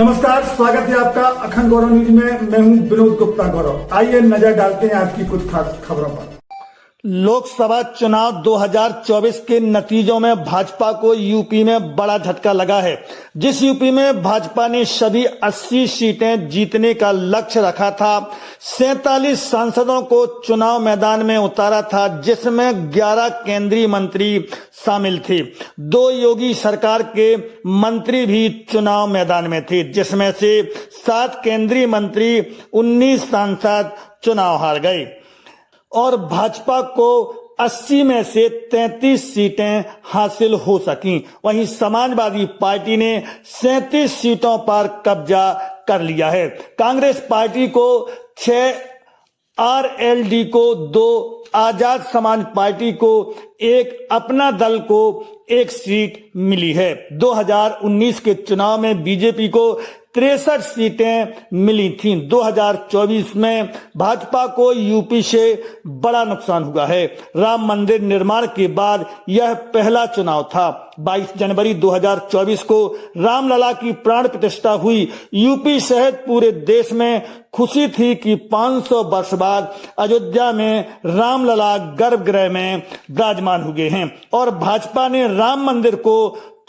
नमस्कार, स्वागत है आपका अखंड गौरव न्यूज में। मैं हूं विनोद गुप्ता गौरव। आइए नजर डालते हैं आज की कुछ खास खबरों पर। लोकसभा चुनाव 2024 के नतीजों में भाजपा को यूपी में बड़ा झटका लगा है। जिस यूपी में भाजपा ने सभी 80 सीटें जीतने का लक्ष्य रखा था, 47 सांसदों को चुनाव मैदान में उतारा था, जिसमें 11 केंद्रीय मंत्री शामिल थे। 2 योगी सरकार के मंत्री भी चुनाव मैदान में थे, जिसमें से 7 केंद्रीय मंत्री, 19 सांसद चुनाव हार गए और भाजपा को 80 में से 33 सीटें हासिल हो सकीं। वहीं समाजवादी पार्टी ने 37 सीटों पर कब्जा कर लिया है। कांग्रेस पार्टी को 6, आरएलडी को 2, आजाद समाज पार्टी को 1, अपना दल को 1 सीट मिली है। 2019 के चुनाव में बीजेपी को 63 सीटें मिली थीं। 2024 में भाजपा को यूपी से बड़ा नुकसान हुआ है। राम मंदिर निर्माण के बाद यह पहला चुनाव था। 22 जनवरी 2024 को रामलला की प्राण प्रतिष्ठा हुई। यूपी सहित पूरे देश में खुशी थी कि 500 वर्ष बाद अयोध्या में रामलला गर्भगृह में विराजमान हुए हैं और भाजपा ने राम मंदिर को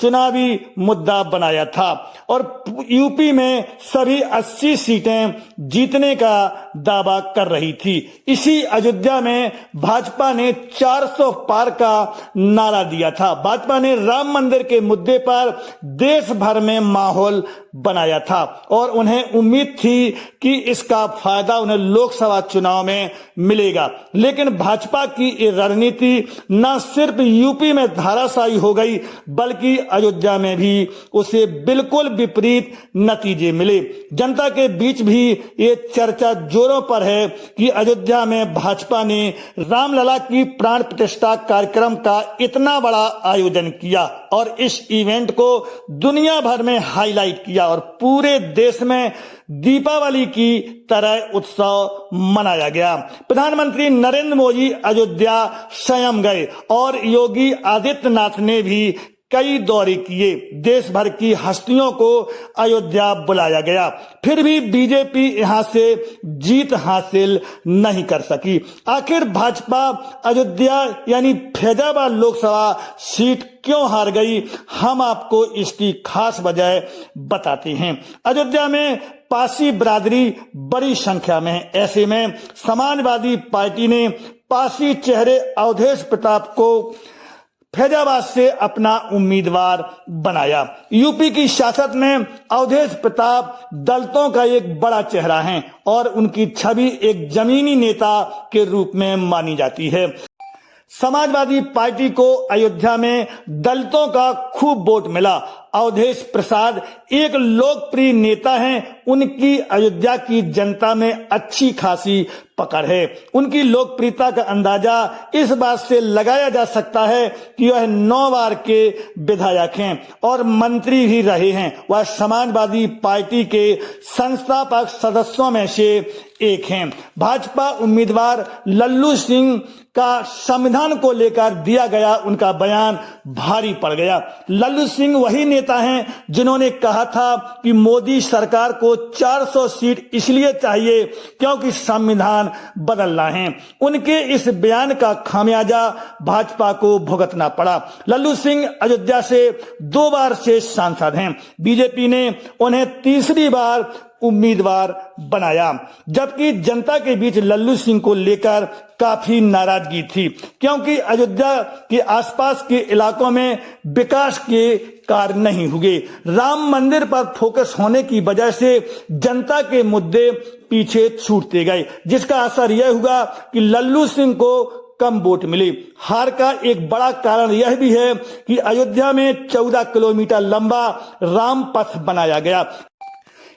चुनावी मुद्दा बनाया था और यूपी में सभी 80 सीटें जीतने का दावा कर रही थी। इसी अयोध्या में भाजपा ने 400 पार का नारा दिया था। भाजपा ने राम मंदिर के मुद्दे पर देश भर में माहौल बनाया था और उन्हें उम्मीद थी कि इसका फायदा उन्हें लोकसभा चुनाव में मिलेगा। लेकिन भाजपा की ये रणनीति न सिर्फ यूपी में धराशायी हो गई, बल्कि अयोध्या में भी उसे बिल्कुल विपरीत नतीजे मिले। जनता के बीच भी ये चर्चा जोरों पर है कि अयोध्या में भाजपा ने रामलला की प्राण प्रतिष्ठा कार्यक्रम का इतना बड़ा आयोजन किया और इस इवेंट को दुनिया भर में हाईलाइट किया और पूरे देश में दीपावली की तरह उत्सव मनाया गया। प्रधानमंत्री नरेंद्र मोदी अयोध्या स्वयं गए और योगी आदित्यनाथ ने भी कई दौरे किए। देश भर की हस्तियों को अयोध्या बुलाया गया, फिर भी बीजेपी यहां से जीत हासिल नहीं कर सकी। आखिर भाजपा अयोध्या यानी फैजाबाद लोकसभा सीट क्यों हार गई, हम आपको इसकी खास वजह बताते हैं। अयोध्या में पारसी बिरादरी बड़ी संख्या में है। ऐसे में समाजवादी पार्टी ने पारसी चेहरे अवधेश प्रताप को फैजाबाद से अपना उम्मीदवार बनाया। यूपी की सियासत में अवधेश प्रताप दलितों का एक बड़ा चेहरा है और उनकी छवि एक जमीनी नेता के रूप में मानी जाती है। समाजवादी पार्टी को अयोध्या में दलितों का खूब वोट मिला। अवधेश प्रसाद एक लोकप्रिय नेता हैं। उनकी अयोध्या की जनता में अच्छी खासी पकड़ है। उनकी लोकप्रियता का अंदाजा इस बात से लगाया जा सकता है कि वह 9 बार के विधायक हैं और मंत्री भी रहे हैं। वह समाजवादी पार्टी के संस्थापक सदस्यों में से एक हैं। भाजपा उम्मीदवार लल्लू सिंह का संविधान को लेकर दिया गया उनका बयान भारी पड़ गया। लल्लू सिंह वही नेता हैं जिन्होंने कहा था कि मोदी सरकार को 400 सीट इसलिए चाहिए क्योंकि संविधान बदलना है। उनके इस बयान का खामियाजा भाजपा को भुगतना पड़ा। लल्लू सिंह अयोध्या से 2 बार से सांसद हैं। बीजेपी ने उन्हें तीसरी बार उम्मीदवार बनाया, जबकि जनता के बीच लल्लू सिंह को लेकर काफी नाराजगी थी क्योंकि अयोध्या के आसपास के इलाकों में विकास के कार्य नहीं हुए। राम मंदिर पर फोकस होने की वजह से जनता के मुद्दे पीछे छूटते गए, जिसका असर यह हुआ कि लल्लू सिंह को कम वोट मिले। हार का एक बड़ा कारण यह भी है कि अयोध्या में 14 किलोमीटर लंबा राम पथ बनाया गया।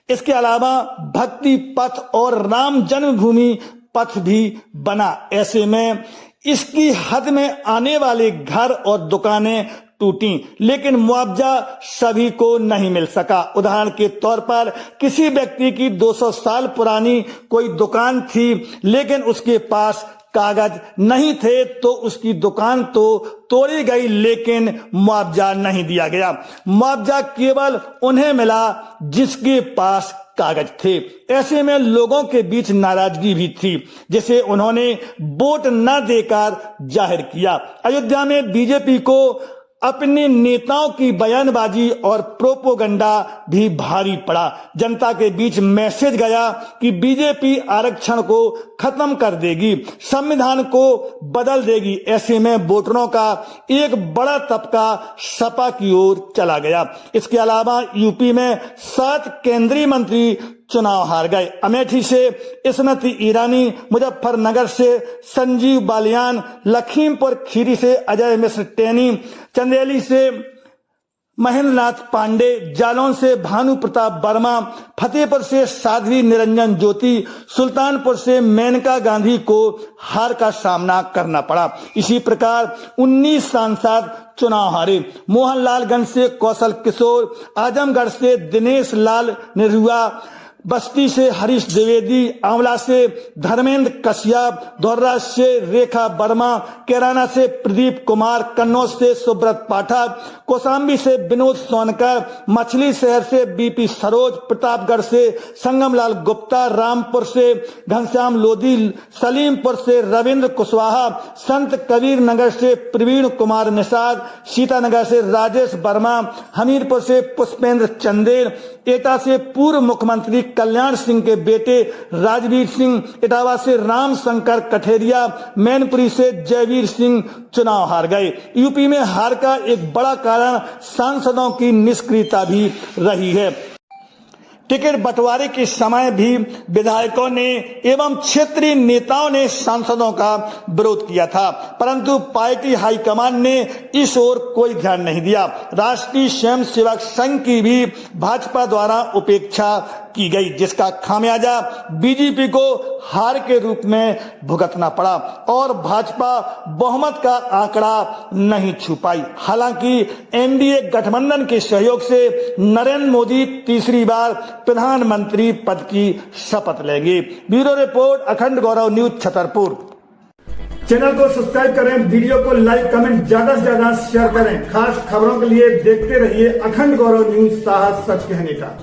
इसके अलावा भक्ति पथ और राम जन्मभूमि पथ भी बना। ऐसे में इसकी हद में आने वाले घर और दुकानें टूटी, लेकिन मुआवजा सभी को नहीं मिल सका। उदाहरण के तौर पर किसी व्यक्ति की 200 साल पुरानी कोई दुकान थी, लेकिन उसके पास कागज नहीं थे तो उसकी दुकान तो तोड़ी गई, लेकिन मुआवजा नहीं दिया गया। मुआवजा केवल उन्हें मिला जिसके पास कागज थे। ऐसे में लोगों के बीच नाराजगी भी थी, जिसे उन्होंने वोट न देकर जाहिर किया। अयोध्या में बीजेपी को अपने नेताओं की बयानबाजी और प्रोपोगंडा भी भारी पड़ा। जनता के बीच मैसेज गया कि बीजेपी आरक्षण को खत्म कर देगी, संविधान को बदल देगी। ऐसे में वोटरों का एक बड़ा तबका सपा की ओर चला गया। इसके अलावा यूपी में 7 केंद्रीय मंत्री चुनाव हार गए। अमेठी से स्मृति ईरानी, मुजफ्फरनगर से संजीव बालियान, लखीमपुर खीरी से अजय मिश्र टेनी, चंदेली से महेंद्र नाथ पांडे, जालौन से भानु प्रताप वर्मा, फतेहपुर से साध्वी निरंजन ज्योति, सुल्तानपुर से मेनका गांधी को हार का सामना करना पड़ा। इसी प्रकार 19 सांसद चुनाव हारे। मोहनलालगंज से कौशल किशोर, आजमगढ़ से दिनेश लाल निरहुआ, बस्ती से हरीश द्विवेदी, आंवला से धर्मेंद्र कश्यप, धोर्रा से रेखा वर्मा, कैराना से प्रदीप कुमार, कन्नौज से सुब्रत पाठक, कौशाम्बी से विनोद सोनकर, मछली शहर से बीपी सरोज, प्रतापगढ़ से संगमलाल गुप्ता, रामपुर से घनश्याम लोधी, सलीमपुर से रविंद्र कुशवाहा, संत कबीर नगर से प्रवीण कुमार निषाद, सीतानगर से राजेश वर्मा, हमीरपुर से पुष्पेंद्र चंदेल, एटा से पूर्व मुख्यमंत्री कल्याण सिंह के बेटे राजवीर सिंह, इटावा से राम शंकर कठेरिया, मैनपुरी से जयवीर सिंह चुनाव हार गए। यूपी में हार का एक बड़ा कारण सांसदों की निष्क्रियता भी रही है। टिकट बंटवारे के समय भी विधायकों ने एवं क्षेत्रीय नेताओं ने सांसदों का विरोध किया था, परंतु पार्टी हाईकमान ने इस ओर कोई ध्यान नहीं दिया। राष्ट्रीय स्वयंसेवक संघ की भी भाजपा द्वारा उपेक्षा की गई, जिसका खामियाजा बीजेपी को हार के रूप में भुगतना पड़ा और भाजपा बहुमत का आंकड़ा नहीं छू पाई। हालांकि एनडीए गठबंधन के सहयोग से नरेंद्र मोदी तीसरी बार प्रधानमंत्री पद की शपथ लेंगे। ब्यूरो रिपोर्ट, अखंड गौरव न्यूज, छतरपुर। चैनल को सब्सक्राइब करें, वीडियो को लाइक कमेंट ज्यादा से ज्यादा शेयर करें। खास खबरों के लिए देखते रहिए अखंड गौरव न्यूज, साहस सच कहने का।